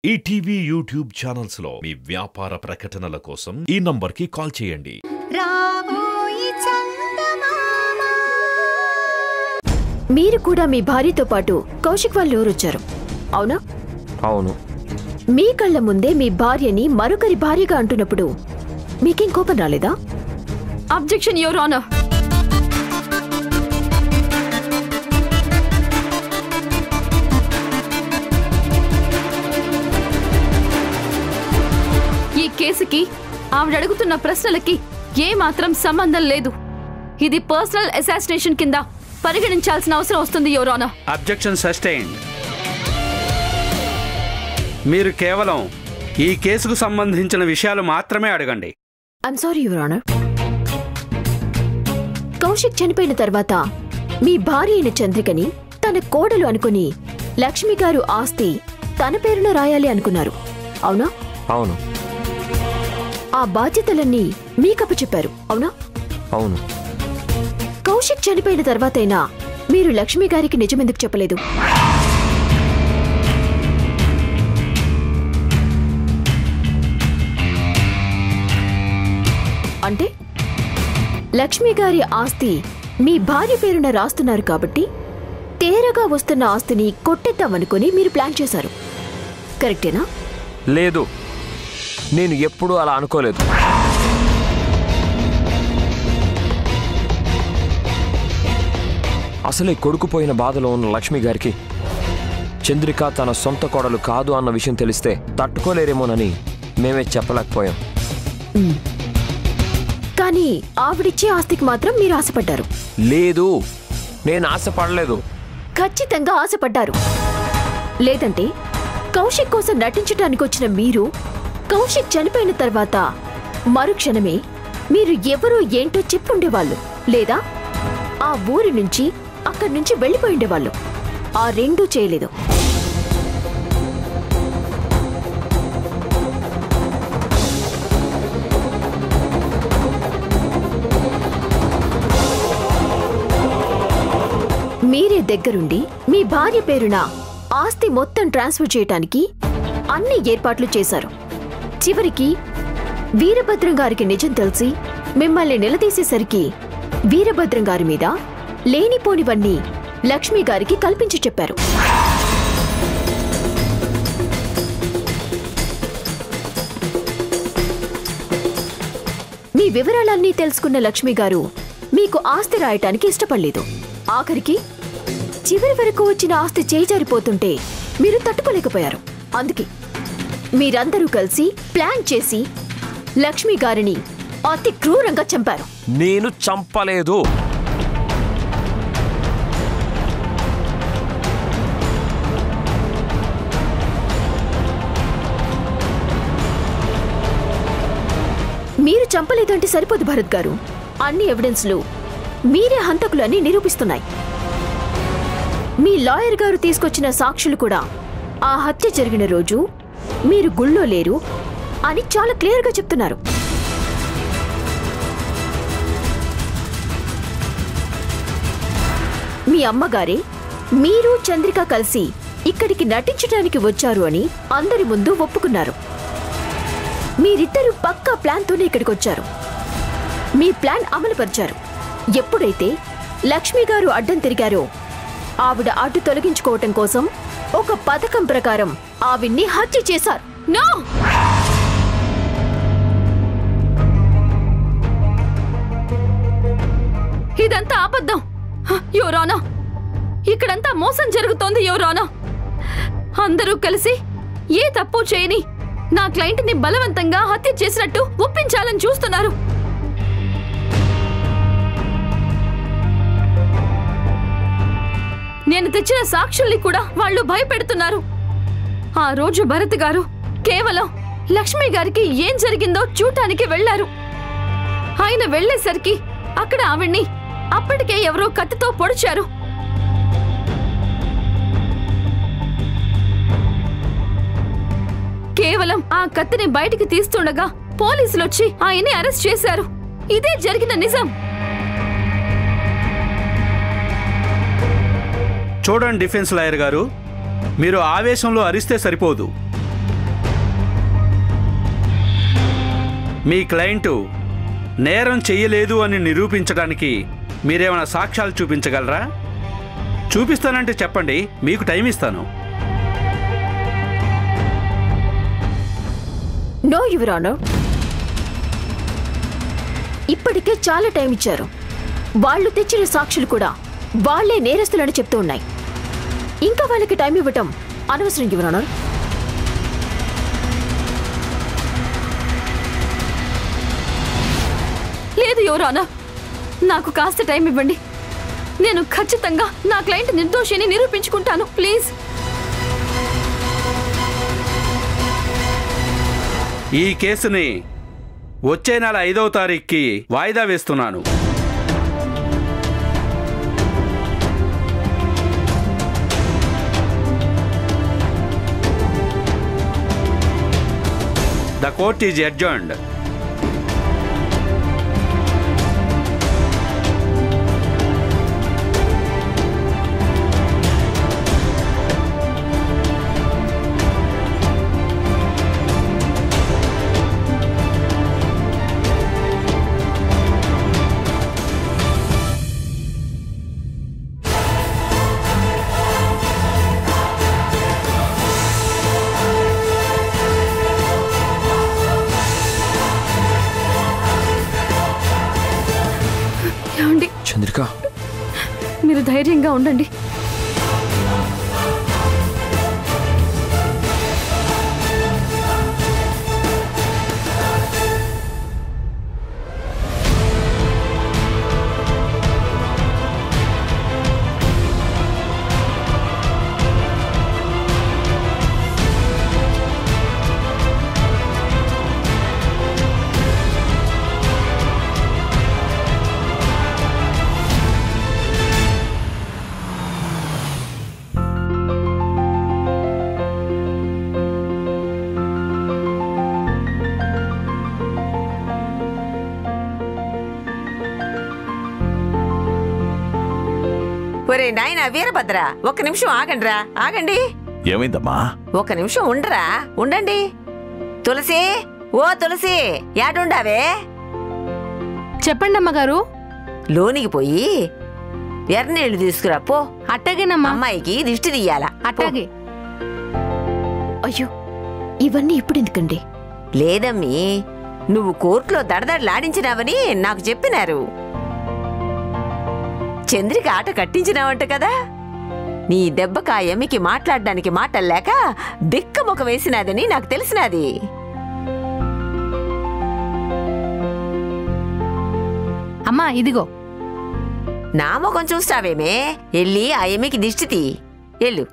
ETV YouTube channels లో మీ వ్యాపార ప్రకటనల కోసం ఈ నంబర్కి కాల్ చేయండి. మీరు కూడా మీ భార్యతో పాటు కౌశిక్ వాళ్ళు ఊరొచ్చారు, అవునా? అవును. మీ కళ్ళ ముందే మీ భార్యని మరొకరి భార్యగా అంటున్నప్పుడు మీకేం కోపం రాలేదా? Objection your honour. ఈ కేసుకి ఆవిడ అడుగుతున్న ప్రశ్నలకి ఏ మాత్రం సంబంధం లేదు. ఇది పర్సనల్ అసాసినేషన్ కింద పరిగణించాల్సిన అవసరం వస్తుంది యువర్ ఆనర్. Objection sustained. మీరు కేవలం ఈ కేసుకు సంబంధించిన విషయాలు మాత్రమే అడగండి. I'm sorry your honour. Kaushik చనిపోయిన తర్వాత మీ భార్య అయిన చంద్రికని తన కోడలు అనుకుని లక్ష్మి గారు ఆస్తి తన పేరున రాయాలి అనుకున్నారు, అవునా? అవును. ఆ బాధ్యతలన్నీ మీకప్ప చెప్పారు, అవునా? అవును. కౌశిక్ చనిపోయిన తర్వాతైనా మీరు లక్ష్మి గారికి నిజమెందుకు చెప్పలేదు? అంటే లక్ష్మి గారి ఆస్తి మీ భార్య పేరున రాస్తున్నారు కాబట్టి తేరగా వస్తున్న ఆస్తిని కొట్టేద్దామనుకుని మీరు ప్లాన్ చేశారు, కరెక్టేనా? లేదు, నేను ఎప్పుడూ అలా అనుకోలేదు. అసలే కొడుకుపోయిన బాధలో ఉన్న లక్ష్మి గారికి చంద్రిక తన సొంత కోడలు కాదు అన్న విషయం తెలిస్తే తట్టుకోలేరేమోనని మేమే చెప్పలేకపోయాం. కానీ ఆవిడిచ్చే ఆస్తికి మాత్రం మీరు ఆశపడ్డారు. లేదు, నేను ఆశపడలేదు. ఖచ్చితంగా ఆశపడ్డారు. లేదంటే కౌశిక్ కోసం నటించడానికి వచ్చిన మీరు కౌశిక్ చనిపోయిన తర్వాత మరుక్షణమే మీరు ఎవరో ఏంటో చెప్పుండేవాళ్ళు, లేదా ఆ ఊరి నుంచి అక్కడి నుంచి వెళ్ళిపోయిండేవాళ్ళు. ఆ రెండూ చేయలేదు. మీరే దగ్గరుండి మీ భార్య పేరున ఆస్తి మొత్తం ట్రాన్స్ఫర్ చేయటానికి అన్ని ఏర్పాట్లు చేశారు. చివరికి వీరభద్రం గారికి నిజం తెలిసి మిమ్మల్ని నిలదీసేసరికి వీరభద్రం గారి మీద లేనిపోనివన్నీ లక్ష్మి గారికి కల్పించి చెప్పారు. మీ వివరాలన్నీ తెలుసుకున్న లక్ష్మి గారు మీకు ఆస్తి రాయటానికి ఇష్టపడలేదు. ఆఖరికి చివరి వరకు వచ్చిన ఆస్తి చేజారిపోతుంటే మీరు తట్టుకోలేకపోయారు. అందుకే మీరందరూ కలిసి ప్లాన్ చేసి లక్ష్మి గారిని అతి క్రూరంగా చంపారు. నేను చంపలేదు. మీరు చంపలేదంటే సరిపోదు భరత్ గారు. అన్ని ఎవిడెన్స్లు మీరే హంతకులు అని నిరూపిస్తున్నాయి. మీ లాయర్ గారు తీసుకొచ్చిన సాక్షులు కూడా ఆ హత్య జరిగిన రోజు మీరు గుళ్ళో లేరు అని చాలా క్లియర్గా చెప్తున్నారు. మీ అమ్మగారే మీరు చంద్రిక కలిసి ఇక్కడికి నటించడానికి వచ్చారు అని అందరి ముందు ఒప్పుకున్నారు. మీరిద్దరూ పక్కా ప్లాన్తోనే ఇక్కడికి వచ్చారు. మీ ప్లాన్ అమలుపరిచారు. ఎప్పుడైతే లక్ష్మి గారు అడ్డం తిరిగారో ఆవిడ అడ్డు తొలగించుకోవటం కోసం ఒక పథకం ప్రకారం ఆవిడ్ని హత్య చేశారు. నో! ఇదంతా అబద్ధం యువర్ ఆనర్. ఇక్కడంతా మోసం జరుగుతోంది యువర్ ఆనర్. అందరూ కలిసి ఏ తప్పు చేయని నా క్లయింట్ ని బలవంతంగా హత్య చేసినట్టు ఒప్పించాలని చూస్తున్నారు. నేను తెచ్చిన సాక్షుల్ని కూడా వాళ్ళు భయపెడుతున్నారు. ఆ రోజు భరత్ గారు కేవలం లక్ష్మి గారికి ఏం జరిగిందో చూడటానికి వెళ్లారు. ఆయన వెళ్లేసరికి అక్కడ ఆవిడ్ని అప్పటికే ఎవరో కత్తితో పొడిచారు. కేవలం ఆ కత్తిని బయటికి తీస్తుండగా పోలీసులొచ్చి ఆయన్ని అరెస్ట్ చేశారు. ఇదే జరిగిన నిజం. చూడండి డిఫెన్స్ లాయర్ గారు, మీరు ఆవేశంలో అరిస్తే సరిపోదు. మీ క్లయింటు నేరం చెయ్యలేదు అని నిరూపించడానికి మీరేమైనా సాక్ష్యాలు చూపించగలరా? చూపిస్తానంటే చెప్పండి, మీకు టైం ఇస్తాను. నో యువర్ ఆనర్, ఇప్పటికే చాలా టైం ఇచ్చారు. వాళ్ళు తెచ్చిన సాక్షులు కూడా వాళ్లే నేరస్తులని చెప్తూ ఉన్నాయి. ఇంకా వాళ్ళకి టైం ఇవ్వటం అనవసరం యువర్ ఆనర్. లేదు యువర్ ఆనర్, నాకు కాస్త టైం ఇవ్వండి. నేను ఖచ్చితంగా నా క్లయింట్ నిర్దోషిని నిరూపించుకుంటాను. ప్లీజ్. ఈ కేసుని వచ్చే నెల 5వ తారీఖుకి వాయిదా వేస్తున్నాను. The court is adjourned. Chandrika, మీరు ధైర్యంగా ఉండండి. ఒరే నాయనా వీరభద్ర, ఒక్క నిమిషం ఆగండిరా, ఆగండి. ఏమైందమ్మా? ఒక్క నిమిషం ఉండరా, ఉండండి. తులసి, ఓ తులసి, యాడుండావే? చెప్పండి అమ్మగారు. లోనికి పోయి ఎర్రనీళ్లు తీసుకురా పో. అట్టగేనమ్మా. అమ్మాయికి దిష్టి తీయాలా? అట్టాగే. అయ్యో, ఇవన్నీ ఇప్పుడు ఎందుకండి? లేదమ్మీ, నువ్వు కోర్టులో దడదడలాడించినావని నాకు చెప్పినారు. చంద్రిక ఆట కట్టించినావంట కదా. నీ దెబ్బకా ఎమ్మికి మాట్లాడడానికి మాటల్లేక బిక్క ముఖం వేసినాదని నాకు తెలిసినది. అమ్మా ఇదిగో. నా ముఖం చూస్తావేమే, ఎల్లి ఆ ఎమ్మికి దిష్టి తీ, ఎల్లు.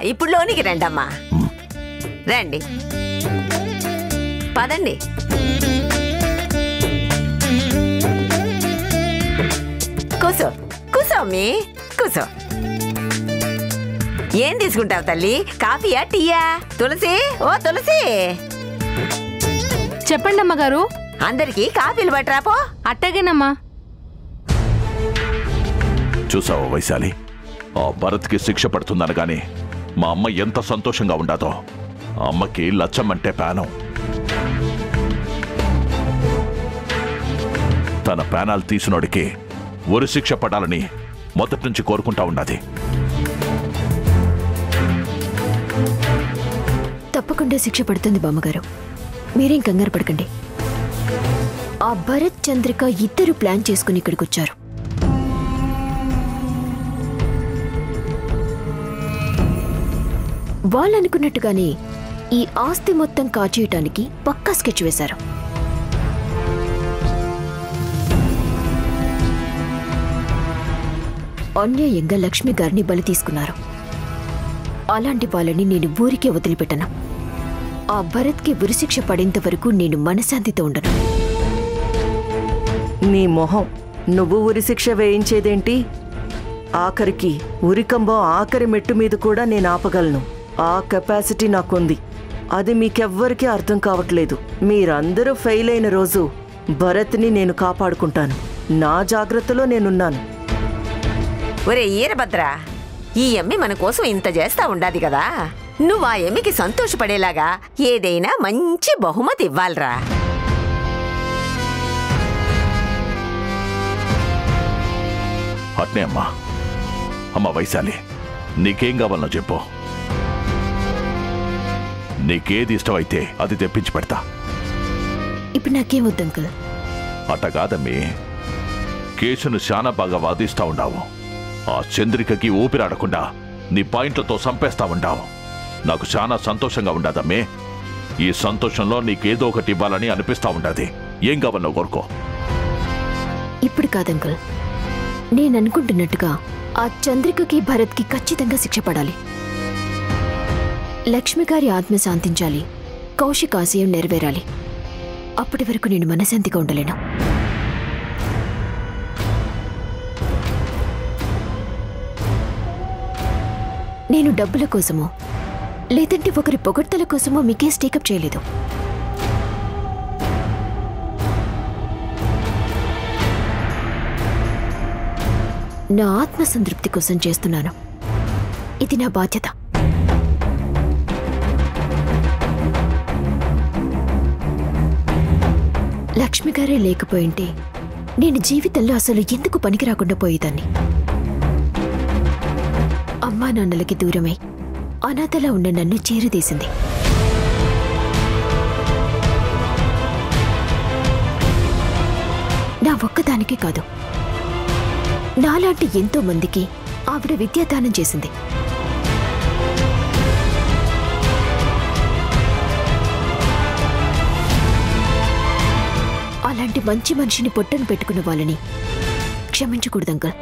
ఇప్పుడు లోనికి రండమ్మా, రండి, పదండి. కూసో కూసో అమ్మీ, కూసో. ఏం తీసుకుంటావు తల్లి, కాఫీయా టీయా? తులసి, ఓ తులసి. చెప్పండి అమ్మగారు. అందరికీ కాఫీలు పట్టరాపో. అట్టగేనమ్మా. చూసావా వైశాలి, ఆ భరత్కి శిక్ష పడుతుందనగానే మా అమ్మ ఎంత సంతోషంగా ఉండాదో. అమ్మకి లచ్చమ్మంటే ప్రాణం. తన ప్రాణాలు తీసినోడికి ఉరి శిక్ష పడాలని మొదటి నుంచి కోరుకుంటా ఉన్నది. తప్పకుండా శిక్ష పడుతుంది బామ్మగారు, మీరేం కంగారు పడకండి. ఆ భరత్ చంద్రిక ఇద్దరు ప్లాన్ చేసుకుని ఇక్కడికి వచ్చారు. వాళ్ళనుకున్నట్టుగానే ఈ ఆస్తి మొత్తం కాచేయటానికి పక్కా స్కెచ్ వేశారు. అన్యాయంగా లక్ష్మి గారిని బలి తీసుకున్నారు. అలాంటి వాళ్ళని నేను ఊరికే వదిలిపెట్టను. ఆ భరత్కి ఉరిశిక్ష పడేంత వరకు నేను మనశాంతితో ఉండను. నీ మొహం, నువ్వు ఉరిశిక్ష వేయించేదేంటి? ఆఖరికి ఉరికంబం ఆఖరి మెట్టు మీద కూడా నేను ఆపగలను. ఆ కెపాసిటీ నాకుంది. అది మీకెవ్వరికీ అర్థం కావట్లేదు. మీరందరూ ఫెయిల్ అయిన రోజు భరత్ని నేను కాపాడుకుంటాను. నా జాగ్రత్తలో నేనున్నాను. ఒరే ఈరభద్ర, ఈ ఎమ్మి మన కోసం ఇంత చేస్తా ఉండాది కదా, నువ్వు ఆ ఎమ్మికి సంతోషపడేలాగా ఏదైనా మంచి బహుమతి ఇవ్వాలరా. అట్నే అమ్మా. అమ్మ వైశాలి, నీకేం కావాలనో చెప్పు. నీకేది ఇష్టమైతే అది తెప్పించి పెడతా. ఇప్పుడు నాకేం వద్దు అంకుల్. అట్ట కాదమ్మి, కేసును చాలా బాగా వాదిస్తా ఉన్నావు. ఆ చంద్రికకి ఊపిరాడకుండా నీ పాయింట్లతో చంపేస్తా ఉంటావు. నాకు చాలా సంతోషంగా ఉండదమ్మే. ఈ సంతోషంలో నీకేదో ఒకటి ఇవ్వాలని అనిపిస్తా ఉండదు. ఏం కావాలో కోరుకో. ఇప్పుడు కాదంకుల్, నేననుకుంటున్నట్టుగా ఆ చంద్రికకి భరత్కి ఖచ్చితంగా శిక్ష పడాలి. లక్ష్మి గారి ఆత్మ శాంతించాలి, కౌశిక్ ఆశయం నెరవేరాలి. అప్పటి వరకు నేను మనశాంతిగా ఉండలేను. నేను డబ్బుల కోసమో లేదంటే ఒకరి పొగడ్తల కోసమో మీకే స్టేకప్ చేయలేదు. నా ఆత్మసంతృప్తి కోసం చేస్తున్నాను. ఇది నా బాధ్యత. లక్ష్మి గారే లేకపోయింటే నేను జీవితంలో అసలు ఎందుకు పనికి రాకుండా పోయేదాన్ని. అమ్మా నాన్నలకి దూరమై అనాథలా ఉన్న నన్ను చేరుదేసింది. నా ఒక్కదానికే కాదు, నాలాంటి ఎంతో మందికి ఆవిడ విద్యాదానం చేసింది. అలాంటి మంచి మనిషిని పొట్టను పెట్టుకున్న వాళ్ళని క్షమించకూడదు అంకుల్.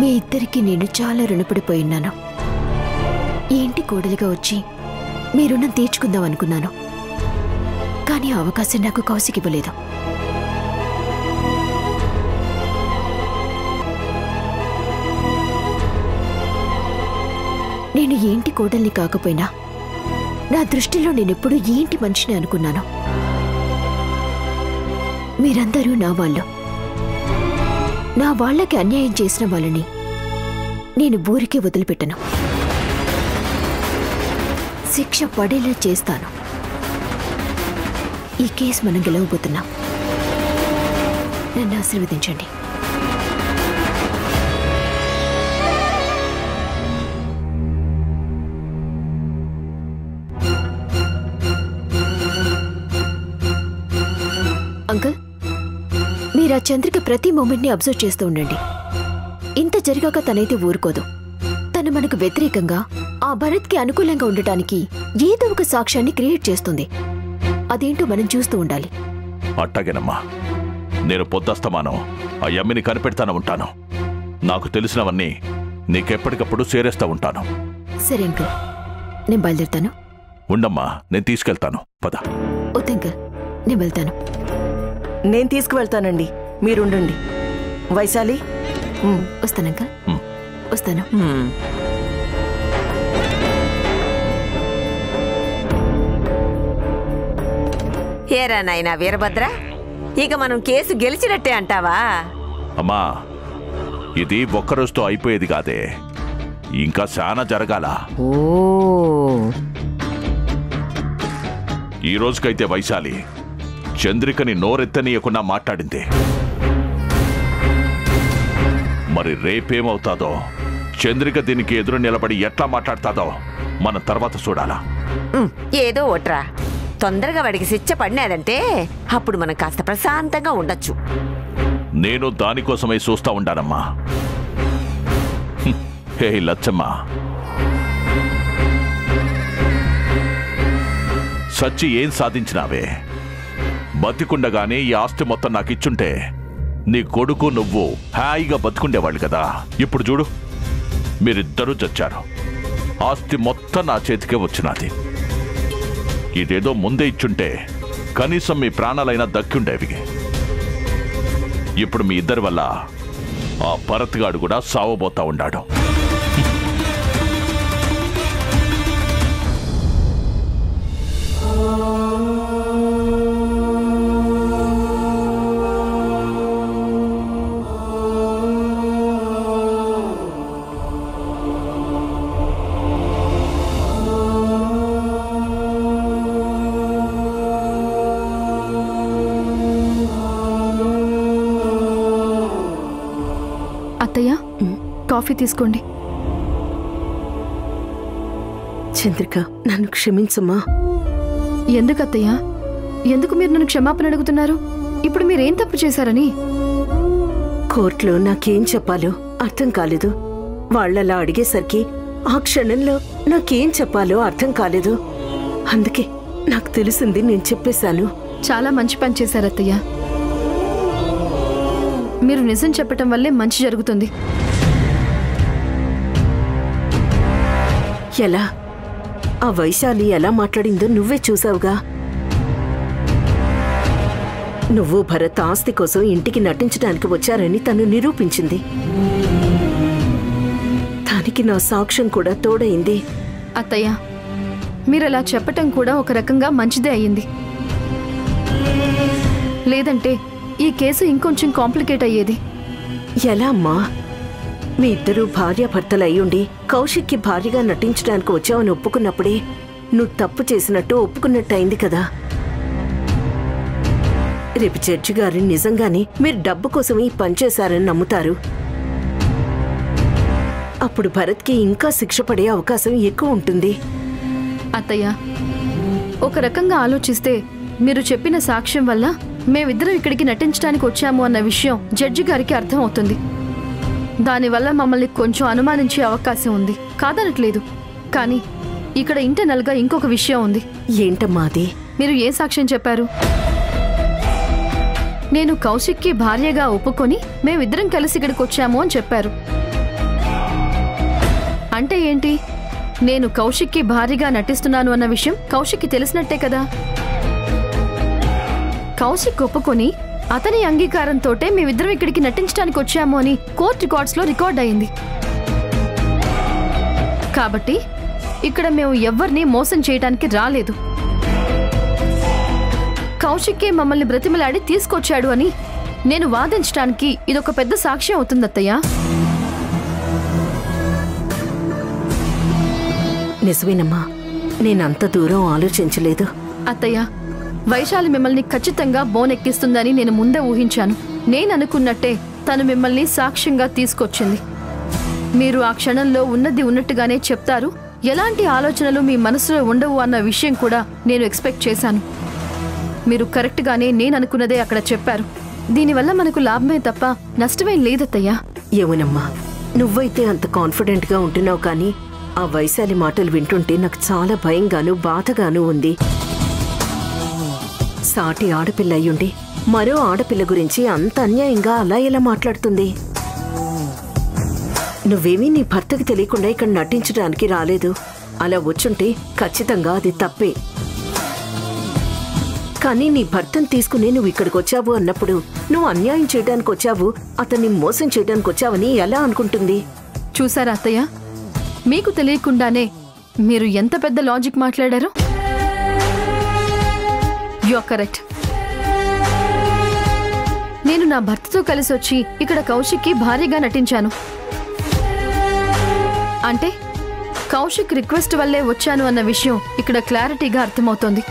మీ ఇద్దరికి నేను చాలా రుణపడిపోయిన్నాను. ఈ ఇంటి కోడలిగా వచ్చి మీ రుణం తీర్చుకుందాం అనుకున్నాను. కానీ ఆ అవకాశం నాకు కౌశిక్ ఇవ్వలేదు. నేను ఈ ఇంటి కోడల్ని కాకపోయినా నా దృష్టిలో నేనెప్పుడూ ఈ ఇంటి మనిషిని అనుకున్నాను. మీరందరూ నా వాళ్ళు. నా వాళ్లకి అన్యాయం చేసిన వాళ్ళని నేను ఊరికే వదిలిపెట్టను. శిక్ష పడేలా చేస్తాను. ఈ కేసు మనం గెలవబోతున్నాం. నన్ను ఆశీర్వదించండి. అంకుల్, మీరు ఆ చంద్రిక ప్రతి మూమెంట్ని అబ్జర్వ్ చేస్తూ ఉండండి. ఇంత జరిగాక తనైతే ఊరుకోదు. తను మనకు వ్యతిరేకంగా ఆ భరత్కి అనుకూలంగా ఉండటానికి ఏదో ఒక సాక్ష్యాన్ని క్రియేట్ చేస్తుంది. అదేంటో మనం చూస్తూ ఉండాలి. అట్టాగేనమ్మా. నేను పొద్దస్తమానం ఆ యమ్మిని కనిపెడతాను ఉంటాను. నాకు తెలిసినవన్నీ నీకెప్పటికప్పుడు చేరేస్తా ఉంటాను. సరే అంకుల్, నేను బయలుదేరుతాను. ఉండమ్మా, నేను తీసుకెళ్తాను. పద. వద్దు అంకుల్, నేను వెళ్తాను. నేను తీసుకువెళ్తానండి, మీరుండండి. వైశాలి, వస్తాను అంకుల్, వస్తాను. ఏరా నాయనా వీరభద్ర, ఇక మనం కేసు గెలిచినట్టే అంటావా? అమ్మా, ఇది ఒక్కరోజుతో అయిపోయేది కాదే, ఇంకా చాలా జరగాల. ఓ, ఈ రోజుకైతే వైశాలి చంద్రికని నోరెత్తనీయకుండా మాట్లాడింది. మరి రేపేమవుతాదో, చంద్రిక దీనికి ఎదురు నిలబడి ఎట్లా మాట్లాడతాదో మనం తర్వాత చూడాలా. ఏదో ఓట్రా, తొందరగా వాడికి శిక్ష పడినాదంటే అప్పుడు మనం కాస్త ప్రశాంతంగా ఉండొచ్చు. నేను దానికోసమై చూస్తా ఉండానమ్మా. హే లచ్చమ్మ, సచ్చి ఏం సాధించినావే? బతికుండగానే ఈ ఆస్తి మొత్తం నాకు ఇచ్చుంటే నీ కొడుకు నువ్వు హాయిగా బతికుండేవాళ్ళు కదా. ఇప్పుడు చూడు, మీరిద్దరూ చచ్చారు. ఆస్తి మొత్తం నా చేతికే వచ్చినది. ఇదేదో ముందే ఇచ్చుంటే కనీసం మీ ప్రాణాలైనా దక్కిండేవి. ఇప్పుడు మీ ఇద్దరి వల్ల ఆ భరత్గాడు కూడా సావబోతా ఉన్నాడు. అత్తయ్య, కాఫీ తీసుకోండి. చంద్రిక, నన్ను క్షమించమ్మా. ఎందుకు అత్తయ్య? ఎందుకు మీరు నన్ను క్షమాపణ అడుగుతున్నారు? ఇప్పుడు మీరేం తప్పు చేశారని? కోర్టులో నాకేం చెప్పాలో అర్థం కాలేదు. వాళ్ళలా అడిగేసరికి ఆ క్షణంలో నాకేం చెప్పాలో అర్థం కాలేదు. అందుకే నాకు తెలిసింది నేను చెప్పేశాను. చాలా మంచి పని చేశారు అత్తయ్య. మీరు నిజం చెప్పటం వల్లే మంచి జరుగుతుంది. ఎలా? ఆ వైశాలి ఎలా మాట్లాడిందో నువ్వే చూసావుగా. నువ్వు భరత్ ఆస్తి కోసం ఇంటికి నటించడానికి వచ్చారని తను నిరూపించింది. దానికి నా సాక్ష్యం కూడా తోడైంది. అత్తయ్య, మీరలా చెప్పటం కూడా ఒక రకంగా మంచిదే అయ్యింది. లేదంటే ఈ కేసు ఇంకొంచెం కాంప్లికేట్ అయ్యేది. ఎలా అమ్మా? మీ ఇద్దరూ భార్యాభర్తలు అయ్యుండి కౌశిక్కి భార్యగా నటించడానికి వచ్చావని ఒప్పుకున్నప్పుడే నువ్వు తప్పు చేసినట్టు ఒప్పుకున్నట్టయింది కదా. రేపు జడ్జి గారు నిజంగానే మీరు డబ్బు కోసం ఈ పనిచేశారని నమ్ముతారు. అప్పుడు భరత్కి ఇంకా శిక్ష పడే అవకాశం ఎక్కువ ఉంటుంది. అత్తయ్య, ఒక రకంగా ఆలోచిస్తే మీరు చెప్పిన సాక్ష్యం వల్ల మేమిద్దరం ఇక్కడికి నటించడానికి వచ్చాము అన్న విషయం జడ్జి గారికి అర్థం అవుతుంది. దానివల్ల మమ్మల్ని కొంచెం అనుమానించే అవకాశం ఉంది, కాదనట్లేదు. కానీ ఇక్కడ ఇంటర్నల్గా ఇంకొక విషయం ఉంది. ఏంటమ్మా అది? మీరు ఏ సాక్ష్యం చెప్పారు? నేను కౌశిక్కి భార్యగా ఒప్పుకొని మేమిద్దరం కలిసి ఇక్కడికి వచ్చాము అని చెప్పారు. అంటే ఏంటి? నేను కౌశిక్కి భార్యగా నటిస్తున్నాను అన్న విషయం కౌశిక్కి తెలిసినట్టే కదా. కౌశిక్ ఒప్పుకొని అతని అంగీకారంతోటే మేమిద్దరం ఇక్కడికి నటించడానికి వచ్చాము అని కోర్టు రికార్డ్స్లో రికార్డ్ అయింది. కాబట్టి ఇక్కడ మేము ఎవ్వరినీ మోసం చేయడానికి రాలేదు. కౌశిక్కే మమ్మల్ని బ్రతిమలాడి తీసుకొచ్చాడు అని నేను వాదించడానికి ఇదొక పెద్ద సాక్ష్యం అవుతుంది అత్తయ్య. నిజమేనమ్మా, నేనంత దూరం ఆలోచించలేదు. అత్తయ్య, వైశాలి మిమ్మల్ని ఖచ్చితంగా బోనెక్కిస్తుందని నేను ముందే ఊహించాను. నేను అనుకున్నట్టే తను మిమ్మల్ని సాక్ష్యంగా తీసుకొచ్చింది. మీరు ఆ క్షణంలో ఉన్నది ఉన్నట్టుగానే చెప్తారు, ఎలాంటి ఆలోచనలు మీ మనసులో ఉండవు అన్న విషయం కూడా నేను ఎక్స్పెక్ట్ చేశాను. మీరు కరెక్ట్గానే నేను అనుకున్నదే అక్కడ చెప్పారు. దీనివల్ల మనకు లాభమే తప్ప నష్టమేం లేదత్తయ్యా. ఏమోనమ్మా, నువ్వైతే అంత కాన్ఫిడెంట్గా ఉంటున్నావు, కానీ ఆ వైశాలి మాటలు వింటుంటే నాకు చాలా భయంగాను బాధగాను ఉంది. సాటి ఆడపిల్ల అయ్యుండి మరో ఆడపిల్ల గురించి అంత అన్యాయంగా అలా ఎలా మాట్లాడుతుంది? నువ్వేమీ నీ భర్తకి తెలియకుండా ఇక్కడ నటించడానికి రాలేదు. అలా వచ్చుంటే ఖచ్చితంగా అది తప్పే. కానీ నీ భర్తను తీసుకుని నువ్వు ఇక్కడికి వచ్చావు అన్నప్పుడు నువ్వు అన్యాయం చేయడానికి వచ్చావు, అతన్ని మోసం చేయడానికి వచ్చావని ఎలా అనుకుంటుంది? చూసారా అత్తయ్య, మీకు తెలియకుండానే మీరు ఎంత పెద్ద లాజిక్ మాట్లాడారు. You are correct. నేను నా భర్తతో కలిసి వచ్చి ఇక్కడ కౌశిక్కి భార్యగా నటించాను. అంటే కౌశిక్ రిక్వెస్ట్ వల్లే వచ్చాను అన్న విషయం ఇక్కడ క్లారిటీగా అర్థమవుతోంది.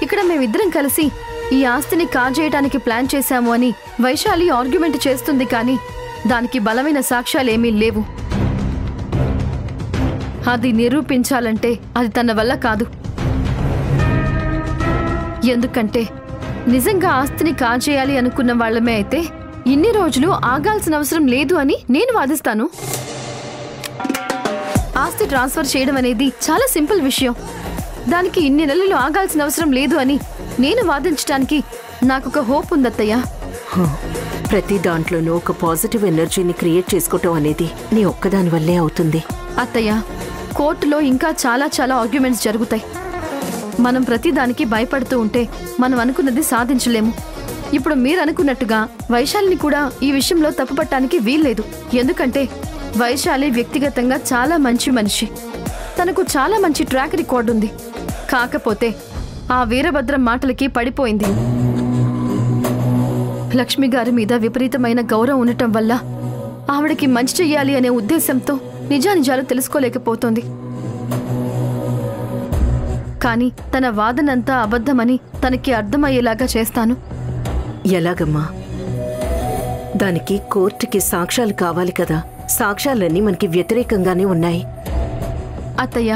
ఇక్కడ మేమిద్దరం కలిసి ఈ ఆస్తిని కాజేయడానికి ప్లాన్ చేశాము అని వైశాలి ఆర్గ్యుమెంట్ చేస్తుంది, కానీ దానికి బలమైన సాక్ష్యాలేమీ లేవు. అది నిరూపించాలంటే అది తన వల్ల కాదు. ఎందుకంటే నిజంగా ఆస్తిని కాజేయాలి అనుకున్న వాళ్ళమే అయితే ఇన్ని రోజులు ఆగాల్సిన అవసరం లేదు అని నేను వాదిస్తాను. ఆస్తి ట్రాన్స్ఫర్ చేయడం అనేది చాలా సింపుల్ విషయం. దానికి ఇన్ని నెలలు ఆగాల్సిన అవసరం లేదు అని నేను వాదించడానికి నాకొక హోప్ ఉందత్తయ్య. ప్రతి దాంట్లోనూ ఒక పాజిటివ్ ఎనర్జీని క్రియేట్ చేసుకోవటం అనేది నీ ఒక్కదాని వల్లే అవుతుంది. అత్తయ్య, కోర్టులో ఇంకా చాలా ఆర్గ్యుమెంట్స్ జరుగుతాయి. మనం ప్రతిదానికి భయపడుతూ ఉంటే మనం అనుకున్నది సాధించలేము. ఇప్పుడు మీరు అనుకున్నట్టుగా వైశాలిని కూడా ఈ విషయంలో తప్పుపట్టడానికి వీల్లేదు. ఎందుకంటే వైశాలి వ్యక్తిగతంగా చాలా మంచి మనిషి. తనకు చాలా మంచి ట్రాక్ రికార్డు ఉంది. కాకపోతే ఆ వీరభద్రం మాటలకి పడిపోయింది. లక్ష్మి గారి మీద విపరీతమైన గౌరవం ఉండటం వల్ల ఆవిడకి మంచి చెయ్యాలి అనే ఉద్దేశంతో నిజానిజాలు తెలుసుకోలేకపోతోంది. కానీ తన వాదనంతా అబద్ధమని తనకి అర్థమయ్యేలాగా చేస్తాను. ఎలాగమ్మా? దానికి కోర్టుకి సాక్ష్యాలు కావాలి కదా. సాక్ష్యాలన్నీ మనకి వ్యతిరేకంగానే ఉన్నాయి. అత్తయ్య,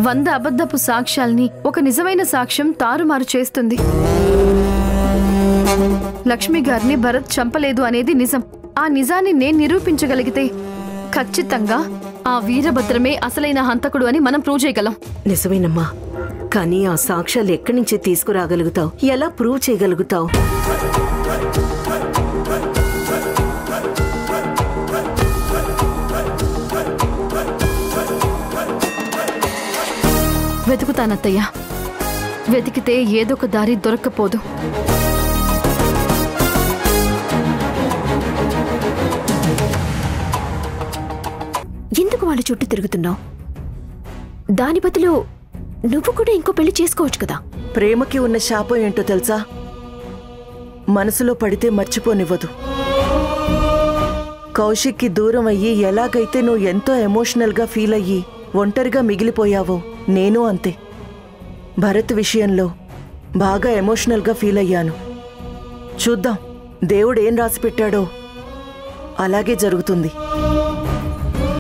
100 అబద్ధపు సాక్ష్యాల్ని ఒక నిజమైన సాక్ష్యం తారుమారు చేస్తుంది. లక్ష్మి గారిని భరత్ చంపలేదు అనేది నిజం. ఆ నిజాన్ని నేను నిరూపించగలిగితే ఖచ్చితంగా ఆ వీరభద్రమే అసలైన హంతకుడు అని మనం ప్రూవ్ చేయగలం. నిజమేనమ్మా, కానీ ఆ సాక్ష్యాలు ఎక్కడి నుంచి తీసుకురాగలుగుతావు? ఎలా ప్రూవ్ చేయగలుగుతావు? వెతుకుతానత్తయ్య. వెతికితే ఏదొక దారి దొరక్కపోదు. ఎందుకు వాళ్ళ చుట్టూ తిరుగుతున్నావు? దాని బదులు నువ్వు కూడా ఇంకో పెళ్లి చేసుకోవచ్చు కదా. ప్రేమకి ఉన్న శాపం ఏంటో తెలుసా? మనసులో పడితే మర్చిపోనివ్వదు. కౌశిక్కి దూరం అయ్యి ఎలాగైతే నువ్వు ఎంతో ఎమోషనల్గా ఫీల్ అయ్యి ఒంటరిగా మిగిలిపోయావో, నేను అంతే. భరత్ విషయంలో బాగా ఎమోషనల్గా ఫీల్ అయ్యాను. చూద్దాం, దేవుడు ఏం రాసి పెట్టాడో అలాగే జరుగుతుంది.